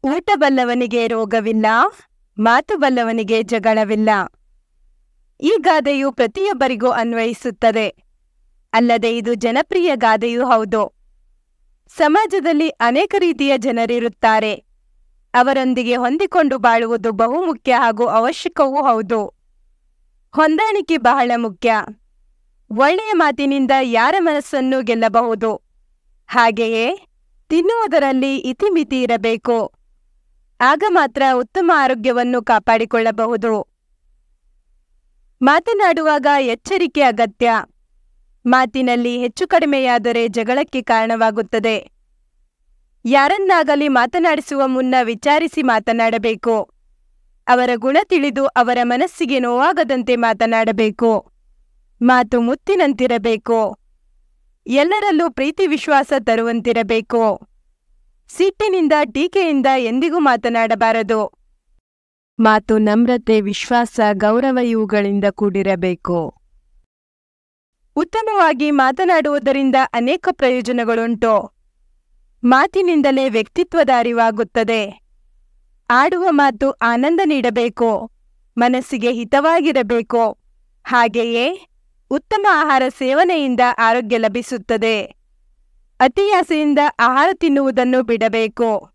ಊಟ ಬಲ್ಲವನಿಗೆ ರೋಗವಿಲ್ಲ, ಮಾತು ಬಲ್ಲವನಿಗೆ ಜಗಳವಿಲ್ಲ. ಈ ಗಾದೆಯು ಪ್ರತಿಯೊಬ್ಬರಿಗೂ ಅನ್ವಯಿಸುತ್ತದೆ. ಅಲ್ಲದೆ ಇದು ಜನಪ್ರಿಯ ಗಾದೆಯೂ ಹೌದು. ಸಮಾಜದಲ್ಲಿ ಅನೇಕ ರೀತಿಯ ಜನರಿರುತ್ತಾರೆ. ಅವರೊಂದಿಗೆ ಹೊಂದಿಕೊಂಡು ಬಾಳುವುದು ಬಹುಮುಖ್ಯ ಹಾಗೂ ಅವಶ್ಯಕವೂ ಹೌದು. ಹೊಂದಾಣಿಕೆ ಬಹಳ ಮುಖ್ಯ. ಒಳ್ಳೆಯ ಮಾತಿನಿಂದ ಯಾರ ಮನಸ್ಸನ್ನು ಗೆಲ್ಲಬಹುದು. ಹಾಗೆಯೇ ತಿನ್ನುವುದರಲ್ಲಿ ಇತಿಮಿತಿ ಇರಬೇಕು. ಆಗ ಮಾತ್ರ ಉತ್ತಮ ಆರೋಗ್ಯವನ್ನು ಕಾಪಾಡಿಕೊಳ್ಳಬಹುದು. ಮಾತನಾಡುವಾಗ ಎಚ್ಚರಿಕೆ ಅಗತ್ಯ. ಮಾತಿನಲ್ಲಿ ಹೆಚ್ಚು ಕಡಿಮೆಯಾದರೆ ಜಗಳಕ್ಕೆ ಕಾರಣವಾಗುತ್ತದೆ. ಯಾರನ್ನಾಗಲಿ ಮಾತನಾಡಿಸುವ ಮುನ್ನ ವಿಚಾರಿಸಿ ಮಾತನಾಡಬೇಕು. ಅವರ ಗುಣ ತಿಳಿದು ಅವರ ಮನಸ್ಸಿಗೆ ನೋವಾಗದಂತೆ ಮಾತನಾಡಬೇಕು. ಮಾತು ಮುತ್ತಿನಂತಿರಬೇಕು. ಎಲ್ಲರಲ್ಲೂ ಪ್ರೀತಿ ವಿಶ್ವಾಸ ತರುವಂತಿರಬೇಕು. ಸಿಟ್ಟಿನಿಂದ ಟೀಕೆಯಿಂದ ಎಂದಿಗೂ ಮಾತನಾಡಬಾರದು. ಮಾತು ನಮ್ರತೆ, ವಿಶ್ವಾಸ, ಗೌರವ ಇವುಗಳಿಂದ ಕೂಡಿರಬೇಕು. ಉತ್ತಮವಾಗಿ ಮಾತನಾಡುವುದರಿಂದ ಅನೇಕ ಪ್ರಯೋಜನಗಳುಂಟು. ಮಾತಿನಿಂದಲೇ ವ್ಯಕ್ತಿತ್ವದ ಅರಿವಾಗುತ್ತದೆ. ಆಡುವ ಮಾತು ಆನಂದ ನೀಡಬೇಕು, ಮನಸ್ಸಿಗೆ ಹಿತವಾಗಿರಬೇಕು. ಹಾಗೆಯೇ ಉತ್ತಮ ಆಹಾರ ಸೇವನೆಯಿಂದ ಆರೋಗ್ಯ ಲಭಿಸುತ್ತದೆ. ಅತಿಯಾಸೆಯಿಂದ ಆಹಾರ ತಿನ್ನುವುದನ್ನು ಬಿಡಬೇಕು.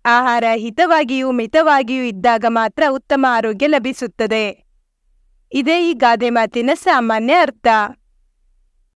ಆಹಾರ ಹಿತವಾಗಿಯೂ ಮಿತವಾಗಿಯೂ ಇದ್ದಾಗ ಮಾತ್ರ ಉತ್ತಮ ಆರೋಗ್ಯ ಲಭಿಸುತ್ತದೆ. ಇದೇ ಈ ಗಾದೆ ಮಾತಿನ ಸಾಮಾನ್ಯ ಅರ್ಥ.